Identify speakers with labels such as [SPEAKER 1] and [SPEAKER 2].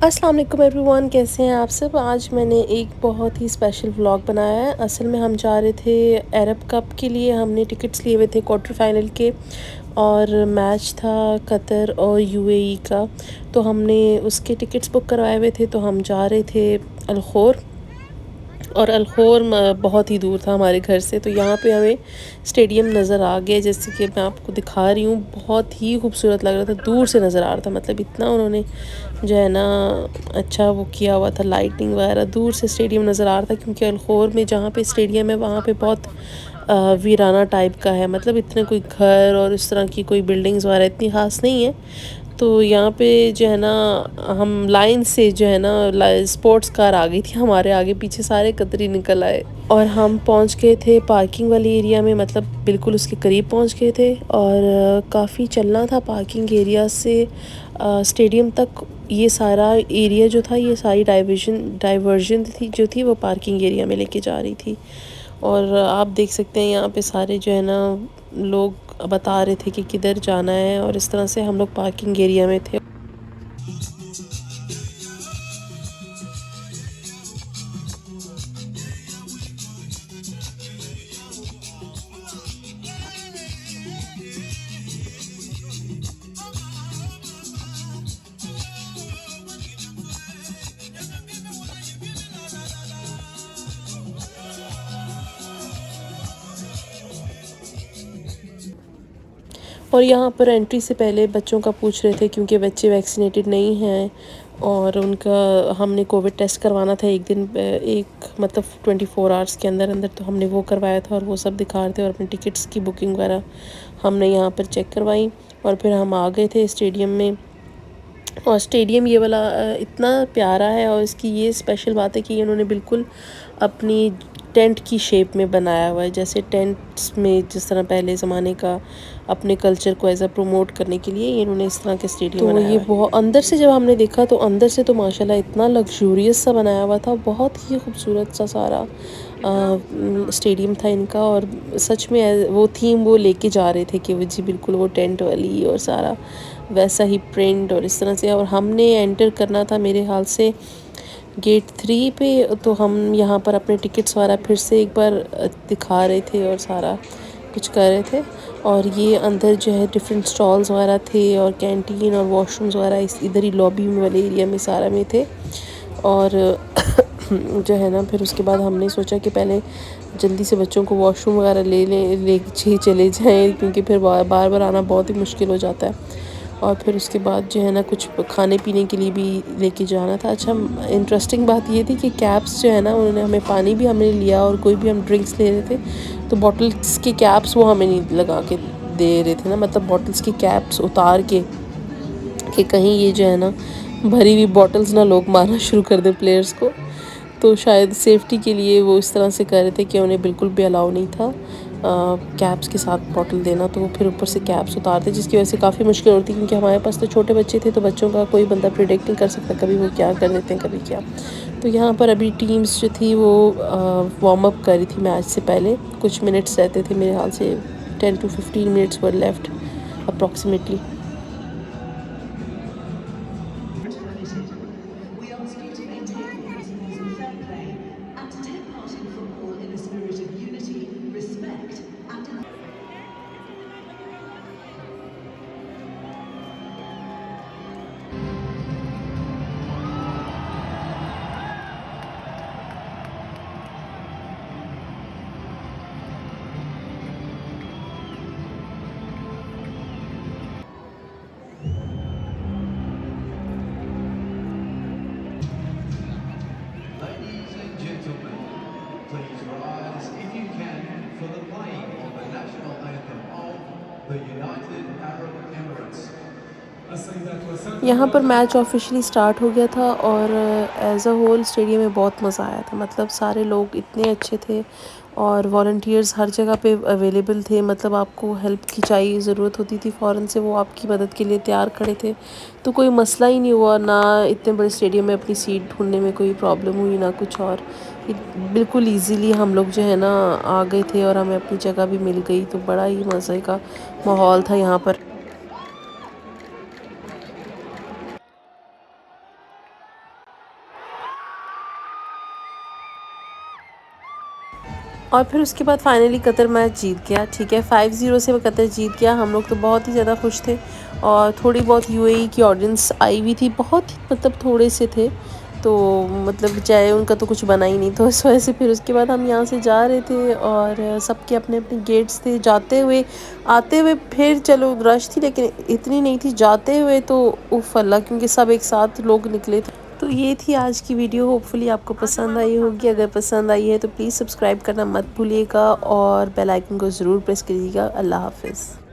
[SPEAKER 1] अस्सलाम वालेकुम एवरीवन, कैसे हैं आप सब। आज मैंने एक बहुत ही स्पेशल व्लॉग बनाया है। असल में हम जा रहे थे अरब कप के लिए। हमने टिकट्स लिए हुए थे क्वार्टर फाइनल के और मैच था कतर और यूएई का। तो हमने उसके टिकट्स बुक करवाए हुए थे। तो हम जा रहे थे अलखोर, और अलखोर बहुत ही दूर था हमारे घर से। तो यहाँ पे हमें स्टेडियम नज़र आ गया, जैसे कि मैं आपको दिखा रही हूँ। बहुत ही खूबसूरत लग रहा था, दूर से नज़र आ रहा था। मतलब इतना उन्होंने जो है ना अच्छा वो किया हुआ था, लाइटिंग वगैरह। दूर से स्टेडियम नज़र आ रहा था, क्योंकि अलखोर में जहाँ पे स्टेडियम है वहाँ पे बहुत वीराना टाइप का है। मतलब इतने कोई घर और इस तरह की कोई बिल्डिंग्स वगैरह इतनी ख़ास नहीं है। तो यहाँ पे जो है ना हम लाइन से जो है ना स्पोर्ट्स कार आ गई थी हमारे आगे पीछे, सारे कतरी निकल आए और हम पहुँच गए थे पार्किंग वाली एरिया में। मतलब बिल्कुल उसके करीब पहुँच गए थे और काफ़ी चलना था पार्किंग एरिया से स्टेडियम तक। ये सारा एरिया जो था, ये सारी डाइवर्जन थी जो थी वो पार्किंग एरिया में लेके जा रही थी। और आप देख सकते हैं यहाँ पे सारे जो है ना लोग बता रहे थे कि किधर जाना है, और इस तरह से हम लोग पार्किंग एरिया में थे। और यहाँ पर एंट्री से पहले बच्चों का पूछ रहे थे, क्योंकि बच्चे वैक्सीनेटेड नहीं हैं और उनका हमने कोविड टेस्ट करवाना था एक दिन, एक मतलब 24 आवर्स के अंदर अंदर। तो हमने वो करवाया था और वो सब दिखा रहे थे, और अपने टिकट्स की बुकिंग वगैरह हमने यहाँ पर चेक करवाई। और फिर हम आ गए थे स्टेडियम में। और स्टेडियम ये वाला इतना प्यारा है, और इसकी ये स्पेशल बात है कि इन्होंने बिल्कुल अपनी टेंट की शेप में बनाया हुआ है। जैसे टेंट्स में जिस तरह पहले ज़माने का अपने कल्चर को एज अ प्रमोट करने के लिए इन्होंने इस तरह के स्टेडियम बनाया ये बहुत अंदर से जब हमने देखा तो अंदर से तो माशाल्लाह इतना लग्जूरियस सा बनाया हुआ था। बहुत ही खूबसूरत सा सारा स्टेडियम था इनका। और सच में वो थीम वो लेके जा रहे थे कि वो जी बिल्कुल वो टेंट वाली और सारा वैसा ही प्रिंट और इस तरह से। और हमने एंटर करना था मेरे हाल से गेट 3 पे। तो हम यहाँ पर अपने टिकट्स वाला फिर से एक बार दिखा रहे थे और सारा कुछ कर रहे थे। और ये अंदर जो है डिफरेंट स्टॉल्स वगैरह थे और कैंटीन और वॉशरूम्स वगैरह इस इधर ही लॉबी में वाले एरिया में सारा में थे। और जो है ना फिर उसके बाद हमने सोचा कि पहले जल्दी से बच्चों को वॉशरूम वगैरह ले चले जाएं, क्योंकि फिर बार बार आना बहुत ही मुश्किल हो जाता है। और फिर उसके बाद जो है ना कुछ खाने पीने के लिए भी लेके जाना था। अच्छा, इंटरेस्टिंग बात ये थी कि कैप्स जो है ना उन्होंने हमें पानी भी हमने लिया और कोई भी हम ड्रिंक्स ले रहे थे तो बॉटल्स के कैप्स वो हमें नहीं लगा के दे रहे थे ना। मतलब बॉटल्स के कैप्स उतार के कि कहीं ये जो है ना भरी हुई बॉटल्स ना लोग मारना शुरू कर दे प्लेयर्स को। तो शायद सेफ्टी के लिए वो इस तरह से कह रहे थे कि उन्हें बिल्कुल भी अलाउ नहीं था कैप्स के साथ बॉटल देना। तो वो फिर ऊपर से कैप्स उतारते, जिसकी वजह से काफ़ी मुश्किल होती, क्योंकि हमारे पास तो छोटे बच्चे थे। तो बच्चों का कोई बंदा प्रिडिक्ट नहीं कर सकता, कभी वो क्या कर देते हैं कभी क्या। तो यहाँ पर अभी टीम्स जो थी वो वार्म अप कर रही थी मैच से पहले। कुछ मिनट्स रहते थे, मेरे ख्याल से 10 to 15 minutes were left approximately.
[SPEAKER 2] We ask you to maintain principles of fair play and to take part in football in the spirit of unity, respect and
[SPEAKER 3] Ladies and gentlemen, please rise if you can for the playing of the national anthem of the United Arab Emirates.
[SPEAKER 1] यहाँ पर match officially start हो गया था और as a whole stadium में बहुत मज़ा आया था। मतलब सारे लोग इतने अच्छे थे और वॉलंटियर्स हर जगह पे अवेलेबल थे। मतलब आपको हेल्प की चाहिए ज़रूरत होती थी फ़ौरन से वो आपकी मदद के लिए तैयार खड़े थे। तो कोई मसला ही नहीं हुआ, ना इतने बड़े स्टेडियम में अपनी सीट ढूंढने में कोई प्रॉब्लम हुई ना कुछ और। बिल्कुल ईज़िली हम लोग जो है ना आ गए थे और हमें अपनी जगह भी मिल गई। तो बड़ा ही मज़े का माहौल था यहाँ पर। और फिर उसके बाद फाइनली कतर मैच जीत गया, ठीक है, 5-0 से वो कतर जीत गया। हम लोग तो बहुत ही ज़्यादा खुश थे और थोड़ी बहुत यूएई की ऑडियंस आई हुई थी, बहुत ही मतलब थोड़े से थे, तो मतलब चाहे उनका तो कुछ बना ही नहीं, तो इस वजह से फिर उसके बाद हम यहाँ से जा रहे थे और सबके अपने अपने गेट्स थे। जाते हुए आते हुए फिर चलो रश थी, लेकिन इतनी नहीं थी। जाते हुए तो उफ अल्लाह, क्योंकि सब एक साथ लोग निकले थे। तो ये थी आज की वीडियो, होपफुली आपको पसंद आई होगी। अगर पसंद आई है तो प्लीज़ सब्सक्राइब करना मत भूलिएगा और बेल आइकन को ज़रूर प्रेस करिएगा। अल्लाह हाफ़िज़।